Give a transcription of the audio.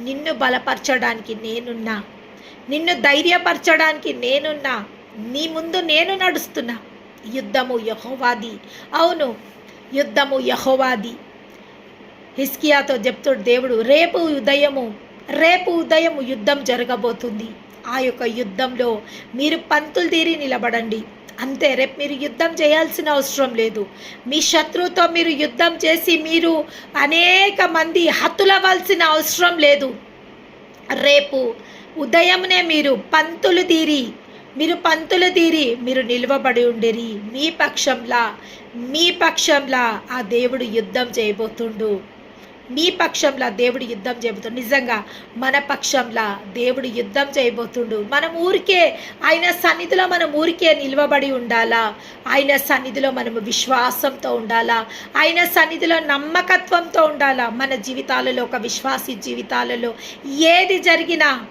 నిన్ను బలపరచడానికి నేనున్నా, నిన్ను ధైర్యపరచడానికి నేనున్నా, నీ ముందు నేను నడుస్తున్నా. యుద్ధము యెహోవాది. అవును, యుద్ధము యెహోవాది. హిజ్కియాతో చెప్తాడు దేవుడు, రేపు ఉదయము యుద్ధం జరగబోతుంది. ఆ యొక్క యుద్ధంలో మీరు పంతులు తీరి నిలబడండి. అంతే. రేపు మీరు యుద్ధం చేయాల్సిన అవసరం లేదు. మీ శత్రువుతో మీరు యుద్ధం చేసి మీరు అనేక మంది హతులవ్వాల్సిన అవసరం లేదు. రేపు ఉదయంనే మీరు పంతులు తీరి మీరు నిలవబడి ఉండిరి. మీ పక్షంలా ఆ దేవుడు యుద్ధం చేయబోతుండు. మీ పక్షంలా దేవుడు యుద్ధం చేయబోతుండు. నిజంగా మన పక్షంలా దేవుడు యుద్ధం చేయబోతుండు. ఆయన సన్నిధిలో మనం ఊరికే నిలవబడి ఉండాలా? ఆయన సన్నిధిలో మనము విశ్వాసంతో ఉండాలా? ఆయన సన్నిధిలో నమ్మకత్వంతో ఉండాలా? మన జీవితాలలో, ఒక విశ్వాసి జీవితాలలో ఏది జరిగినా